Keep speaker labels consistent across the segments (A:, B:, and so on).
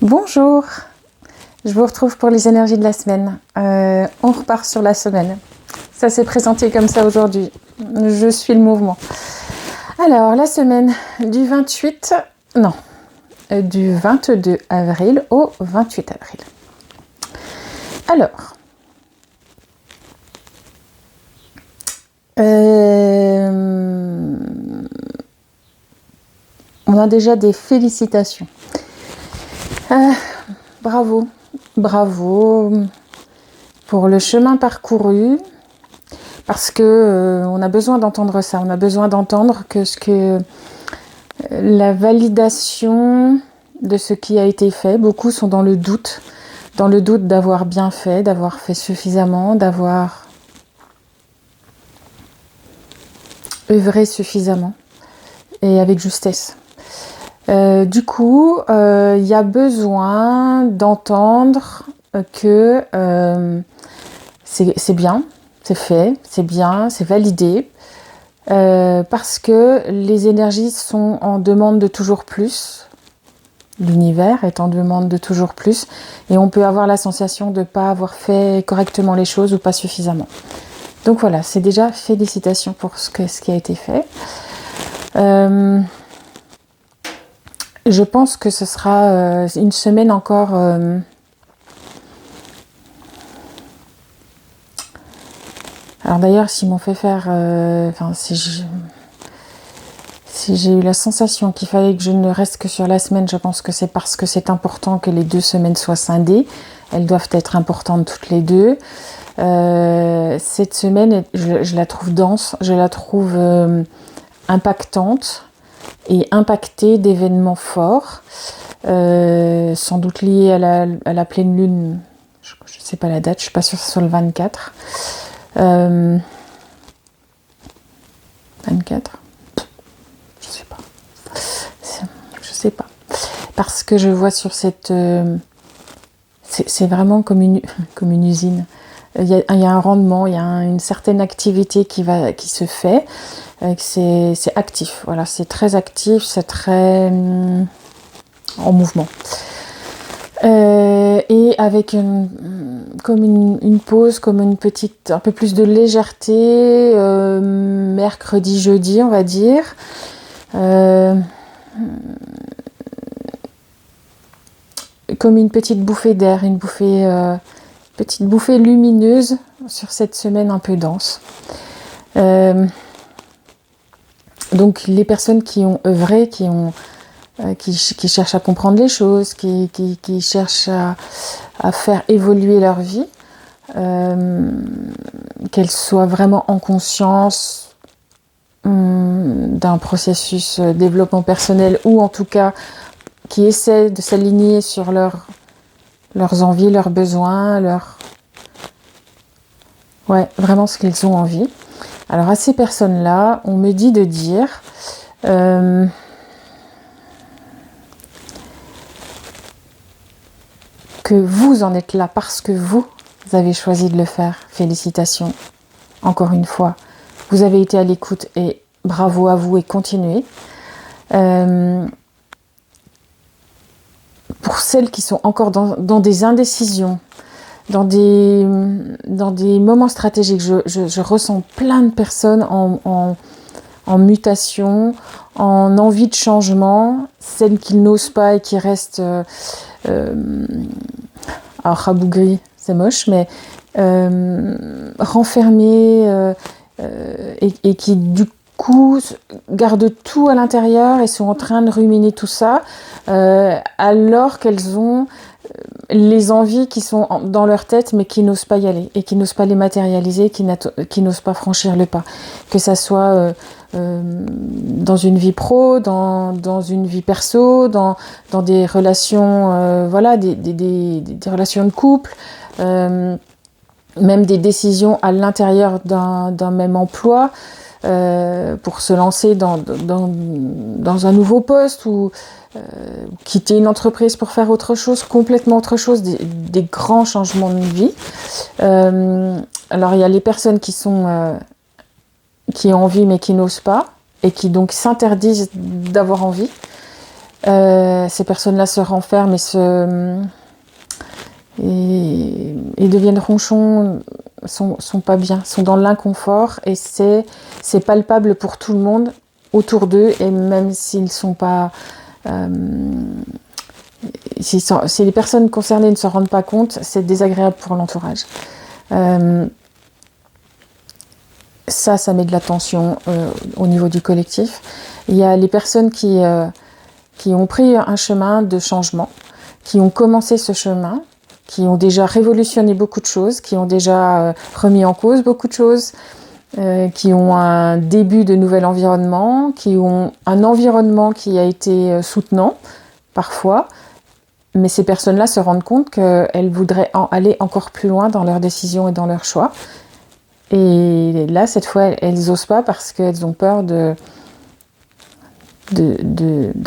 A: Bonjour, je vous retrouve pour les énergies de la semaine. On repart sur la semaine. Ça s'est présenté comme ça aujourd'hui. Je suis le mouvement. Alors, la semaine du 22 avril au 28 avril. Alors, on a déjà des félicitations. Bravo pour le chemin parcouru, parce que on a besoin d'entendre ça. On a besoin d'entendre que la validation de ce qui a été fait. Beaucoup sont dans le doute d'avoir bien fait, d'avoir fait suffisamment, d'avoir œuvré suffisamment et avec justesse. Du coup, il y a besoin d'entendre que c'est bien, c'est fait, c'est bien, c'est validé, parce que les énergies sont en demande de toujours plus. L'univers est en demande de toujours plus, et on peut avoir la sensation de ne pas avoir fait correctement les choses ou pas suffisamment. Donc voilà, c'est déjà félicitations pour ce qui a été fait. Je pense que ce sera une semaine encore alors d'ailleurs, s'ils m'ont fait faire si j'ai eu la sensation qu'il fallait que je ne reste que sur la semaine, je pense que c'est parce que c'est important que les 2 semaines soient scindées. Elles doivent être importantes toutes les deux. Cette semaine, je la trouve dense, je la trouve impactante et impactée d'événements forts, sans doute liés à la pleine lune. Je ne sais pas la date, je ne suis pas sûre que ce soit le 24. 24, je sais pas, parce que je vois sur cette c'est vraiment comme une usine. Il y a un rendement, il y a une certaine activité qui se fait, c'est actif, voilà, c'est très actif, c'est très en mouvement. Et avec comme une pause, comme un peu plus de légèreté, mercredi, jeudi, on va dire. Comme une petite bouffée d'air, petite bouffée lumineuse sur cette semaine un peu dense. Donc les personnes qui ont œuvré, qui cherchent à comprendre les choses, qui cherchent à faire évoluer leur vie, qu'elles soient vraiment en conscience d'un processus de développement personnel, ou en tout cas qui essaient de s'aligner sur leurs envies, leurs besoins, vraiment ce qu'ils ont envie. Alors à ces personnes-là, on me dit de dire que vous en êtes là parce que vous avez choisi de le faire. Félicitations, encore une fois. Vous avez été à l'écoute et bravo à vous et continuez. Pour celles qui sont encore dans des indécisions, dans des moments stratégiques, je ressens plein de personnes en mutation, en envie de changement, celles qui n'osent pas et qui restent alors rabougries, c'est moche, mais renfermées et qui du coup gardent tout à l'intérieur et sont en train de ruminer tout ça, alors qu'elles ont les envies qui sont dans leur tête mais qui n'osent pas y aller et qui n'osent pas les matérialiser, qui n'osent pas franchir le pas, que ça soit dans une vie pro, dans une vie perso, dans des relations, des relations de couple, même des décisions à l'intérieur d'un même emploi, pour se lancer dans un nouveau poste ou quitter une entreprise pour faire autre chose, complètement autre chose, des grands changements de vie. Alors il y a les personnes qui ont envie mais qui n'osent pas et qui donc s'interdisent d'avoir envie. Ces personnes-là se renferment et deviennent ronchons, sont pas bien, sont dans l'inconfort, et c'est palpable pour tout le monde autour d'eux, et même s'ils sont pas... si les personnes concernées ne se rendent pas compte, c'est désagréable pour l'entourage. Ça met de la tension au niveau du collectif. Il y a les personnes qui ont pris un chemin de changement, qui ont commencé ce chemin, qui ont déjà révolutionné beaucoup de choses, qui ont déjà remis en cause beaucoup de choses, qui ont un début de nouvel environnement, qui ont un environnement qui a été soutenant, parfois, mais ces personnes-là se rendent compte qu'elles voudraient aller encore plus loin dans leurs décisions et dans leurs choix. Et là, cette fois, elles n'osent pas parce qu'elles ont peur de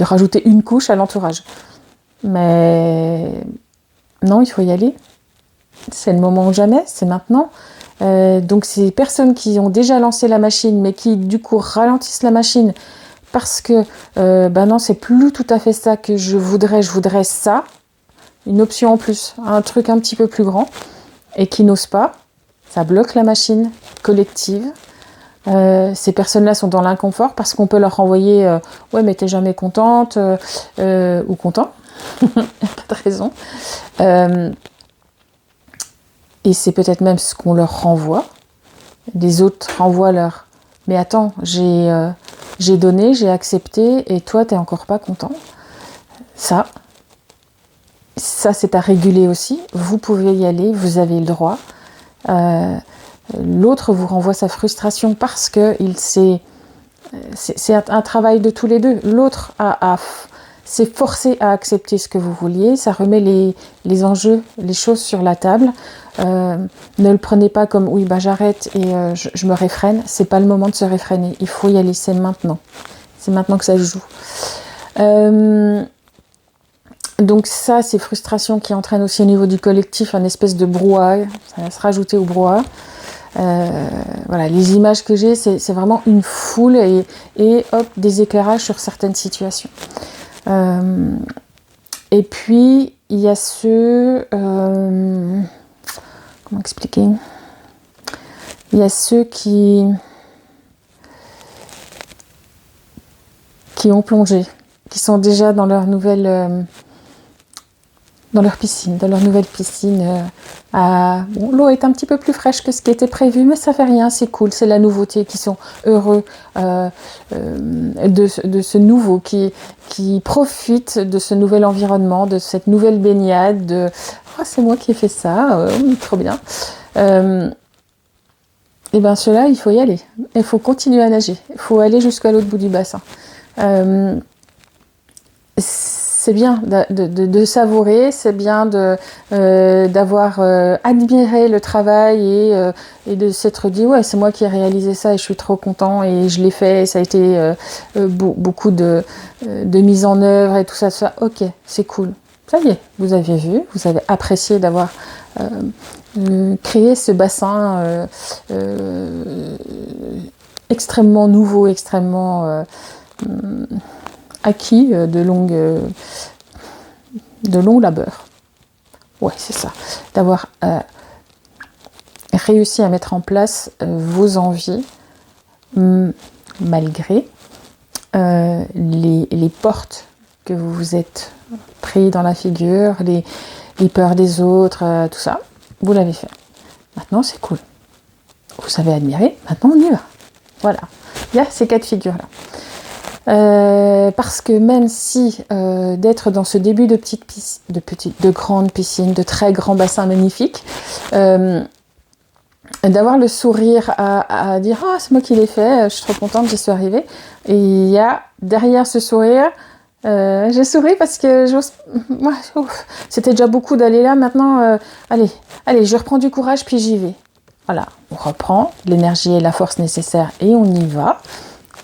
A: rajouter une couche à l'entourage. Mais non, il faut y aller. C'est le moment ou jamais, c'est maintenant. Donc ces personnes qui ont déjà lancé la machine, mais qui du coup ralentissent la machine parce que non, c'est plus tout à fait ça que je voudrais ça, une option en plus, un truc un petit peu plus grand, et qui n'osent pas, ça bloque la machine collective. Ces personnes-là sont dans l'inconfort parce qu'on peut leur renvoyer ouais, mais t'es jamais contente ou content, pas de raison. Et c'est peut-être même ce qu'on leur renvoie. Les autres renvoient leur mais attends, j'ai donné, j'ai accepté, et toi t'es encore pas content. Ça c'est à réguler aussi. Vous pouvez y aller, vous avez le droit. L'autre vous renvoie sa frustration parce que c'est un travail de tous les deux. L'autre s'est forcé à accepter ce que vous vouliez. Ça remet les enjeux, les choses sur la table. Ne le prenez pas comme oui, j'arrête et je me réfrène. C'est pas le moment de se réfréner. Il faut y aller, c'est maintenant. C'est maintenant que ça se joue. Donc ça, ces frustrations qui entraînent aussi au niveau du collectif un espèce de brouhaha. Ça va se rajouter au brouhaha. Voilà, les images que j'ai, c'est vraiment une foule et hop, des éclairages sur certaines situations. Et puis, il y a ceux... comment expliquer ? Il y a ceux qui ont plongé, qui sont déjà dans leur nouvelle... dans leur nouvelle piscine. L'eau est un petit peu plus fraîche que ce qui était prévu, mais ça fait rien, c'est cool, c'est la nouveauté, qui sont heureux de ce nouveau, qui profitent de ce nouvel environnement, de cette nouvelle baignade, c'est moi qui ai fait ça, trop bien. Et bien ceux-là, il faut y aller, il faut continuer à nager, il faut aller jusqu'à l'autre bout du bassin. C'est bien de savourer, c'est bien d'avoir admiré le travail et de s'être dit ouais, c'est moi qui ai réalisé ça et je suis trop content et je l'ai fait, et ça a été beaucoup de mise en œuvre et tout ça, ok, c'est cool. Ça y est, vous avez vu, vous avez apprécié d'avoir créé ce bassin extrêmement nouveau, extrêmement acquis de long labeur. Ouais, c'est ça. D'avoir réussi à mettre en place vos envies malgré les portes que vous vous êtes pris dans la figure, les peurs des autres, tout ça. Vous l'avez fait. Maintenant, c'est cool. Vous savez admirer. Maintenant, on y va. Voilà. Il y a ces cas de figure-là. Parce que même si d'être dans ce début de grandes piscines, de très grands bassins magnifiques, d'avoir le sourire à dire « Ah, c'est moi qui l'ai fait, je suis trop contente, j'y suis arrivée ». Et il y a derrière ce sourire, j'ai souri parce que c'était déjà beaucoup d'aller là, maintenant, allez, je reprends du courage puis j'y vais. Voilà, on reprend l'énergie et la force nécessaires et on y va.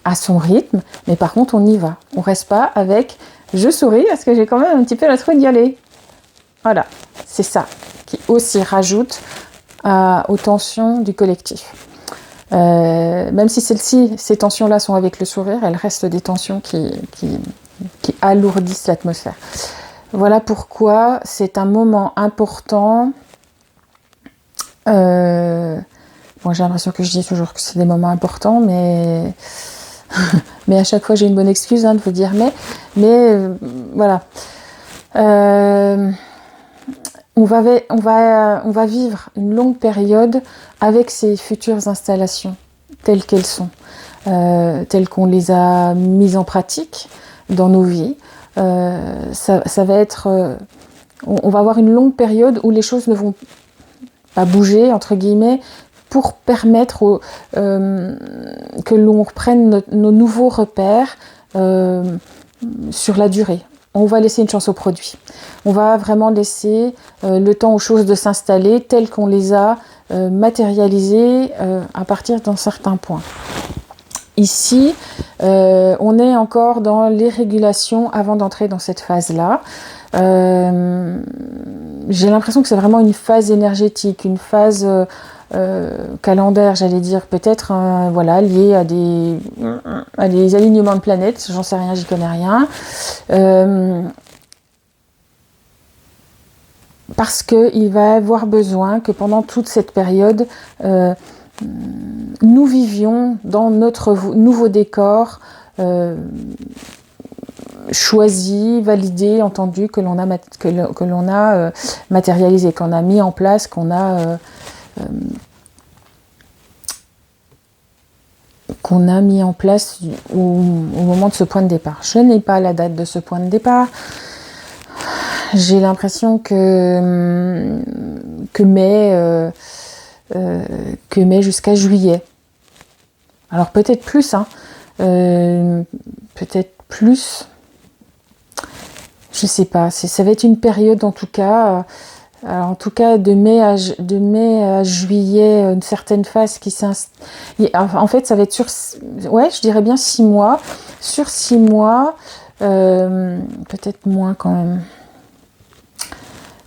A: À son rythme, mais par contre on y va. On reste pas avec je souris parce que j'ai quand même un petit peu la trouille d'y aller. Voilà, c'est ça qui aussi rajoute aux tensions du collectif. Même si ces tensions-là sont avec le sourire, elles restent des tensions qui qui alourdissent l'atmosphère. Voilà pourquoi c'est un moment important. Bon, j'ai l'impression que je dis toujours que c'est des moments importants, mais à chaque fois j'ai une bonne excuse de vous dire voilà. On va vivre une longue période avec ces futures installations telles qu'elles sont, telles qu'on les a mises en pratique dans nos vies. Ça va être... on va avoir une longue période où les choses ne vont pas bouger, entre guillemets, pour permettre que l'on reprenne nos nouveaux repères sur la durée. On va laisser une chance au produit. On va vraiment laisser le temps aux choses de s'installer telles qu'on les a matérialisées à partir d'un certain point. Ici, on est encore dans les régulations avant d'entrer dans cette phase-là. J'ai l'impression que c'est vraiment une phase énergétique, une phase calendaire, j'allais dire, peut-être liée à des alignements de planètes, j'en sais rien, j'y connais rien. Parce qu'il va avoir besoin que pendant toute cette période, nous vivions dans notre nouveau décor, choisi, validé, entendu, que l'on a matérialisé, qu'on a mis en place, qu'on a mis en place au moment de ce point de départ. Je n'ai pas la date de ce point de départ. J'ai l'impression que mai jusqu'à juillet. Alors peut-être plus, peut-être plus. Je sais pas. Ça va être une période en tout cas. En tout cas, de mai à juillet, une certaine phase qui s'installe. En fait, ça va être je dirais bien 6 mois. Sur 6 mois, peut-être moins quand même.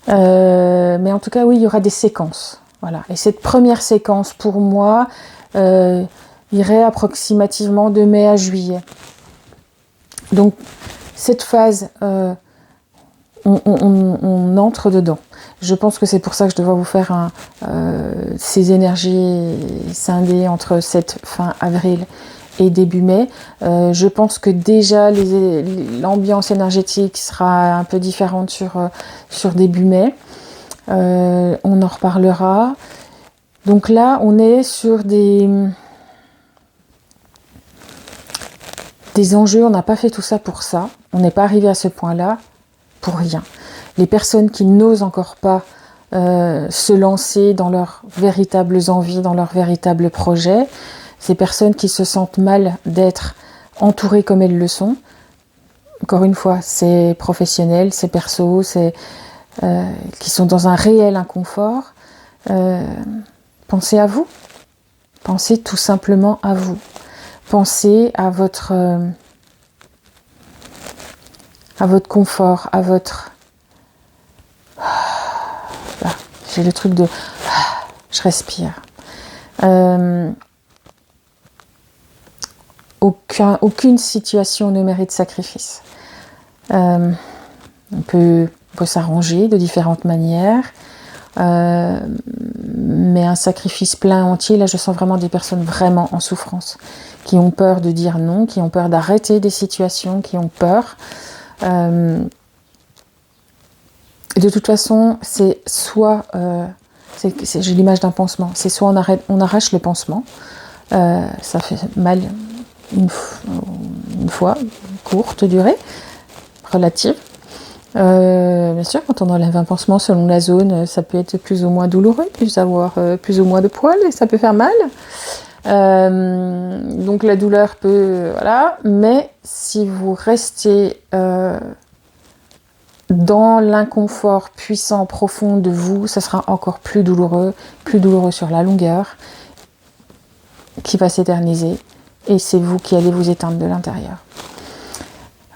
A: Mais en tout cas, oui, il y aura des séquences. Voilà. Et cette première séquence, pour moi, irait approximativement de mai à juillet. Donc, cette phase, on entre dedans. Je pense que c'est pour ça que je devrais vous faire ces énergies scindées entre cette fin avril et début mai. Je pense que déjà l'ambiance énergétique sera un peu différente sur début mai. On en reparlera. Donc là, on est sur des enjeux. On n'a pas fait tout ça pour ça. On n'est pas arrivé à ce point-là pour rien. Les personnes qui n'osent encore pas se lancer dans leurs véritables envies, dans leurs véritables projets, ces personnes qui se sentent mal d'être entourées comme elles le sont, encore une fois, c'est professionnel, c'est perso, qui sont dans un réel inconfort, pensez à vous. Pensez tout simplement à vous. Pensez à votre confort, à votre... Là, j'ai le truc de... Je respire. Aucune situation ne mérite sacrifice. On peut s'arranger de différentes manières, mais un sacrifice plein entier, là je sens vraiment des personnes vraiment en souffrance, qui ont peur de dire non, qui ont peur d'arrêter des situations, qui ont peur. De toute façon, c'est soit... j'ai l'image d'un pansement, c'est soit on arrache le pansement, ça fait mal une fois, courte durée, relative. Bien sûr, quand on enlève un pansement selon la zone, ça peut être plus ou moins douloureux, avoir plus ou moins de poils et ça peut faire mal. Donc la douleur peut... Voilà, mais si vous restez dans l'inconfort puissant, profond de vous, ça sera encore plus douloureux sur la longueur, qui va s'éterniser, et c'est vous qui allez vous éteindre de l'intérieur.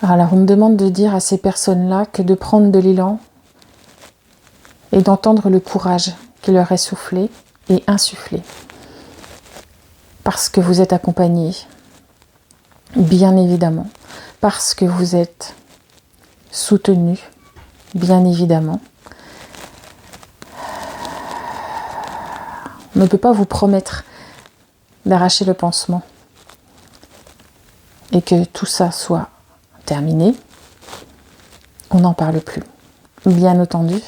A: Alors on me demande de dire à ces personnes-là que de prendre de l'élan et d'entendre le courage qui leur est soufflé et insufflé. Parce que vous êtes accompagnés, bien évidemment. parce que vous êtes soutenu, bien évidemment. On ne peut pas vous promettre d'arracher le pansement et que tout ça soit terminé. On n'en parle plus. Bien entendu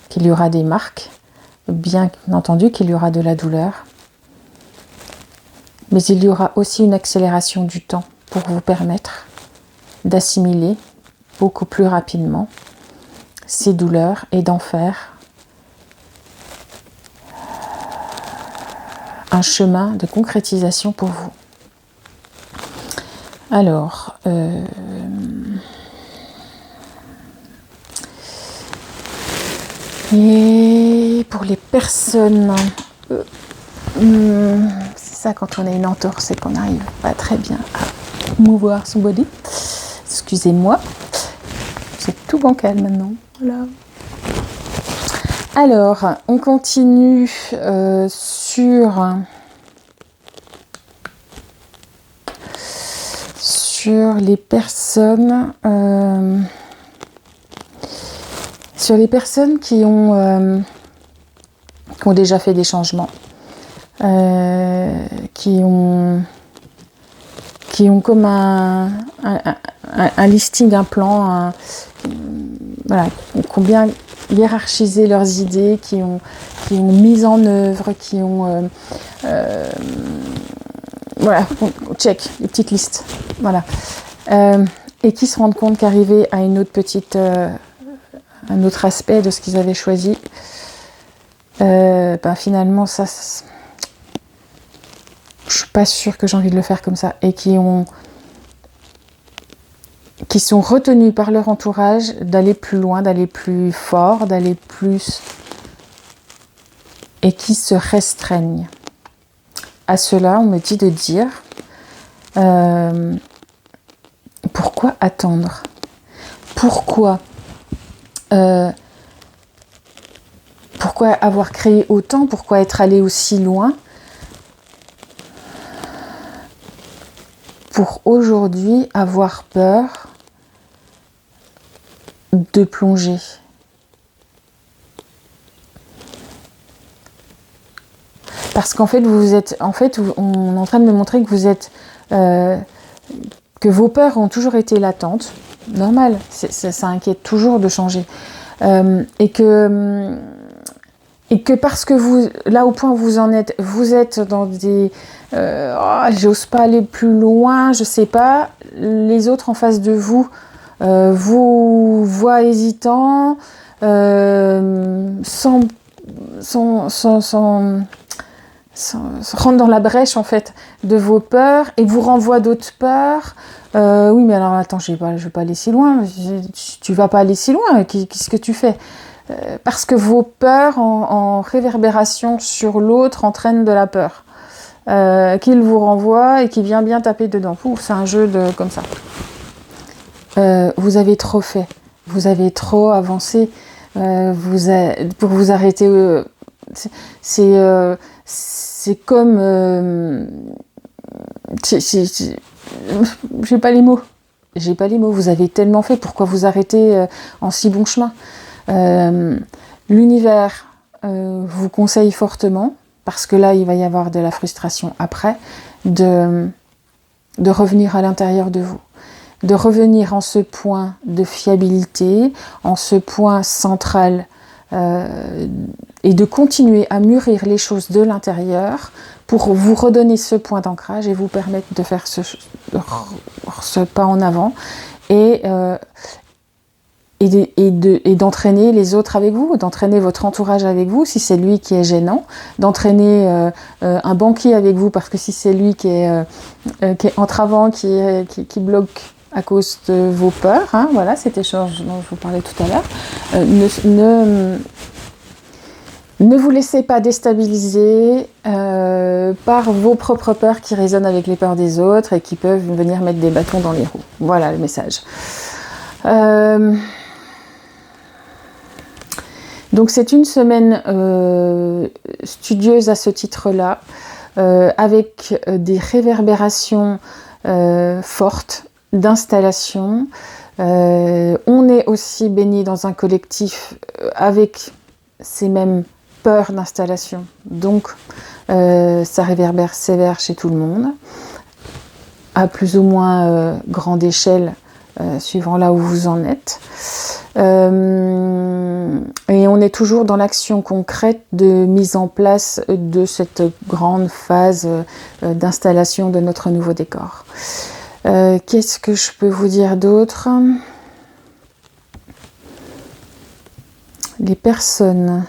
A: qu'il y aura des marques, bien entendu qu'il y aura de la douleur, mais il y aura aussi une accélération du temps pour vous permettre d'assimiler beaucoup plus rapidement ces douleurs et d'en faire un chemin de concrétisation pour vous. Alors, et pour les personnes, c'est ça quand on a une entorse, c'est qu'on n'arrive pas très bien à mouvoir son body. Excusez-moi, c'est tout bancal maintenant. Voilà. Alors, on continue sur les personnes qui ont déjà fait des changements, qui ont comme un listing, un plan, voilà, qui ont bien hiérarchisé leurs idées, qui ont mis en œuvre, qui ont voilà, check, les petites listes, voilà, et qui se rendent compte qu'arriver à une autre petite, un autre aspect de ce qu'ils avaient choisi, finalement ça, je suis pas sûre que j'ai envie de le faire comme ça, et qui sont retenus par leur entourage d'aller plus loin, d'aller plus fort, d'aller plus, et qui se restreignent. À cela, on me dit de dire pourquoi attendre ? Pourquoi avoir créé autant ? Pourquoi être allé aussi loin ? Pour aujourd'hui avoir peur de plonger. Parce qu'en fait, on est en train de me montrer que vous êtes, que vos peurs ont toujours été latentes, normal, ça inquiète toujours de changer, et que parce que vous, là au point où vous en êtes, vous êtes dans des, j'ose pas aller plus loin, je sais pas, les autres en face de vous vous voient hésitant, sans rentre dans la brèche en fait de vos peurs et vous renvoie d'autres peurs. Oui, mais alors attends, je vais pas aller si loin. Tu vas pas aller si loin. Qu'est-ce que tu fais ? Parce que vos peurs en réverbération sur l'autre entraînent de la peur qu'il vous renvoie et qui vient bien taper dedans. C'est un jeu comme ça. Vous avez trop fait. Vous avez trop avancé. Pour vous arrêter. C'est comme... j'ai pas les mots. Vous avez tellement fait. Pourquoi vous arrêter en si bon chemin ? L'univers vous conseille fortement, parce que là, il va y avoir de la frustration après, de revenir à l'intérieur de vous. De revenir en ce point de fiabilité, en ce point central, et de continuer à mûrir les choses de l'intérieur pour vous redonner ce point d'ancrage et vous permettre de faire ce pas en avant et d'entraîner les autres avec vous, d'entraîner votre entourage avec vous si c'est lui qui est gênant, d'entraîner un banquier avec vous parce que si c'est lui qui est entravant, qui bloque à cause de vos peurs, hein, voilà cet échange dont je vous parlais tout à l'heure, ne vous laissez pas déstabiliser par vos propres peurs qui résonnent avec les peurs des autres et qui peuvent venir mettre des bâtons dans les roues. Voilà le message. Donc c'est une semaine studieuse à ce titre-là, avec des réverbérations fortes, d'installation. On est aussi baigné dans un collectif avec ces mêmes peurs d'installation. Donc, ça réverbère sévère chez tout le monde, à plus ou moins grande échelle, suivant là où vous en êtes. Et on est toujours dans l'action concrète de mise en place de cette grande phase d'installation de notre nouveau décor. Qu'est-ce que je peux vous dire d'autre ? Les personnes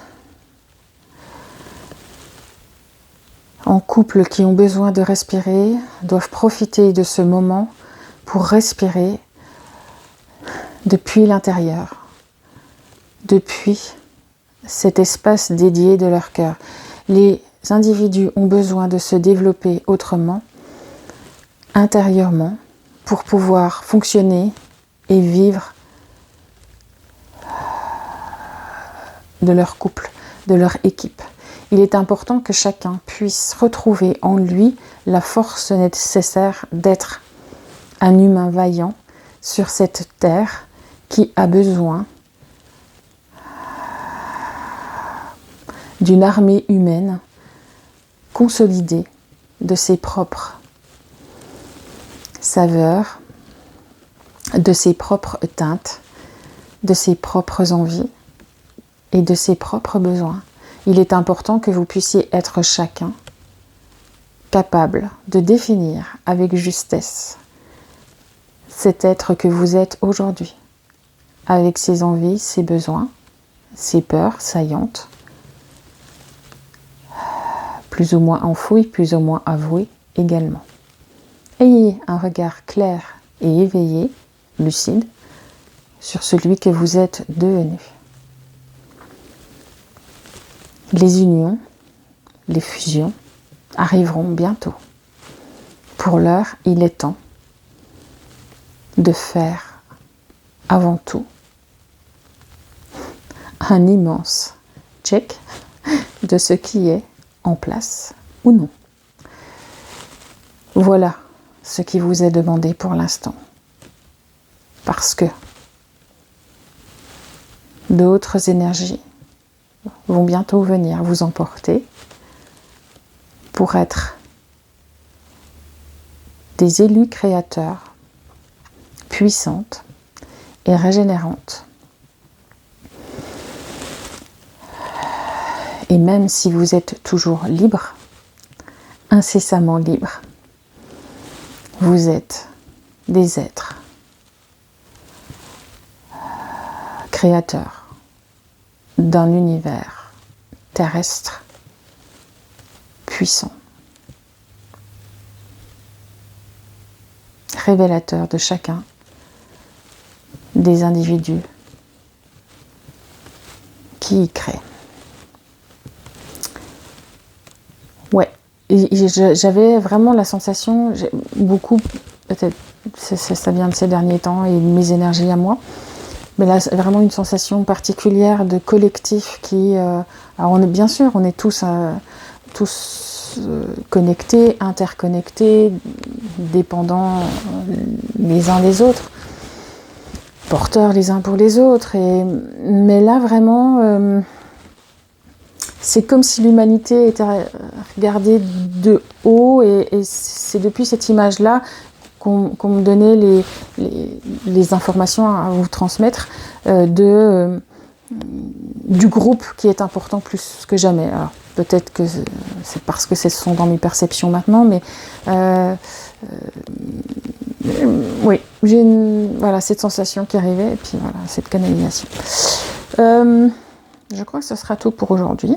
A: en couple qui ont besoin de respirer doivent profiter de ce moment pour respirer depuis l'intérieur, depuis cet espace dédié de leur cœur. Les individus ont besoin de se développer autrement, intérieurement, pour pouvoir fonctionner et vivre de leur couple, de leur équipe. Il est important que chacun puisse retrouver en lui la force nécessaire d'être un humain vaillant sur cette terre qui a besoin d'une armée humaine consolidée de ses propres saveurs, de ses propres teintes, de ses propres envies et de ses propres besoins. Il est important que vous puissiez être chacun capable de définir avec justesse cet être que vous êtes aujourd'hui, avec ses envies, ses besoins, ses peurs saillantes, plus ou moins enfouies, plus ou moins avouées également. Ayez un regard clair et éveillé, lucide, sur celui que vous êtes devenu. Les unions, les fusions arriveront bientôt. Pour l'heure, il est temps de faire avant tout un immense check de ce qui est en place ou non. Voilà ce qui vous est demandé pour l'instant. Parce que d'autres énergies vont bientôt venir vous emporter pour être des élus créateurs puissantes et régénérantes. Et même si vous êtes toujours libre, incessamment libre, vous êtes des êtres créateurs d'un univers terrestre puissant, révélateur de chacun des individus qui y créent. Ouais, j'avais vraiment la sensation, beaucoup, peut-être ça vient de ces derniers temps et de mes énergies à moi, mais là, c'est vraiment une sensation particulière de collectif qui... alors, bien sûr, on est tous connectés, interconnectés, dépendants les uns des autres, porteurs les uns pour les autres. Mais là, vraiment, c'est comme si l'humanité était regardée de haut et c'est depuis cette image-là qu'on me donnait les informations à vous transmettre du groupe qui est important plus que jamais. Alors, peut-être que c'est parce que ce sont dans mes perceptions maintenant, mais oui, j'ai voilà, cette sensation qui arrivait et puis voilà, cette canalisation. Je crois que ce sera tout pour aujourd'hui.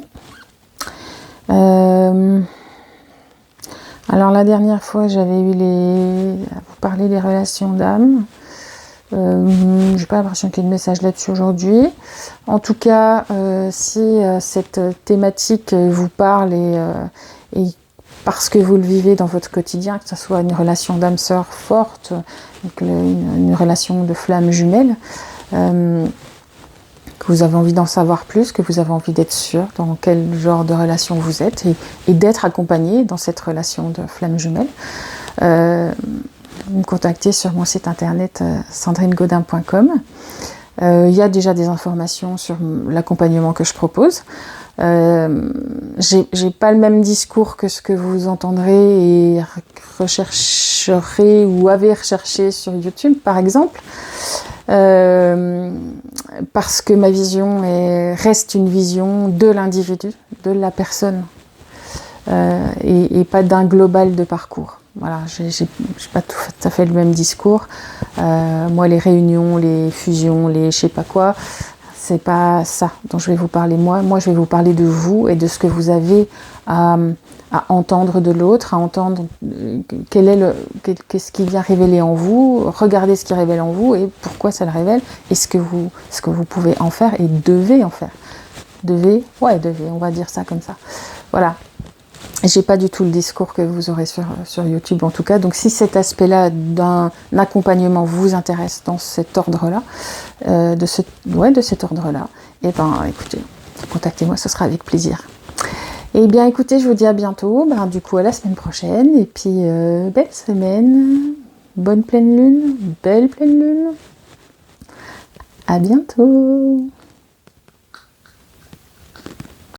A: Alors la dernière fois, j'avais eu à vous parler des relations d'âme. J'ai pas l'impression qu'il y ait de message là-dessus aujourd'hui. En tout cas, si cette thématique vous parle et parce que vous le vivez dans votre quotidien, que ce soit une relation d'âme sœur forte, donc une relation de flamme jumelle, que vous avez envie d'en savoir plus, que vous avez envie d'être sûr dans quel genre de relation vous êtes et d'être accompagné dans cette relation de flamme jumelle. me contacter sur mon site internet sandrinegaudin.com. Il y a déjà des informations sur l'accompagnement que je propose. J'ai pas le même discours que ce que vous entendrez et rechercherez ou avez recherché sur YouTube, par exemple, parce que ma vision reste une vision de l'individu, de la personne, et pas d'un global de parcours. Voilà, j'ai pas tout à fait le même discours. Moi, les réunions, les fusions, les je sais pas quoi, c'est pas ça dont je vais vous parler moi. Moi, je vais vous parler de vous et de ce que vous avez à entendre de l'autre, à entendre qu'est-ce qui vient révéler en vous, regardez ce qui révèle en vous et pourquoi ça le révèle et ce que vous pouvez en faire et devez en faire. Devez, on va dire ça comme ça. Voilà. J'ai pas du tout le discours que vous aurez sur YouTube en tout cas. Donc si cet aspect-là d'un accompagnement vous intéresse dans cet ordre-là, de cet ordre-là, eh ben écoutez, contactez-moi, ce sera avec plaisir. Et bien écoutez, je vous dis à bientôt, du coup à la semaine prochaine, et puis belle semaine, bonne pleine lune, belle pleine lune. À bientôt.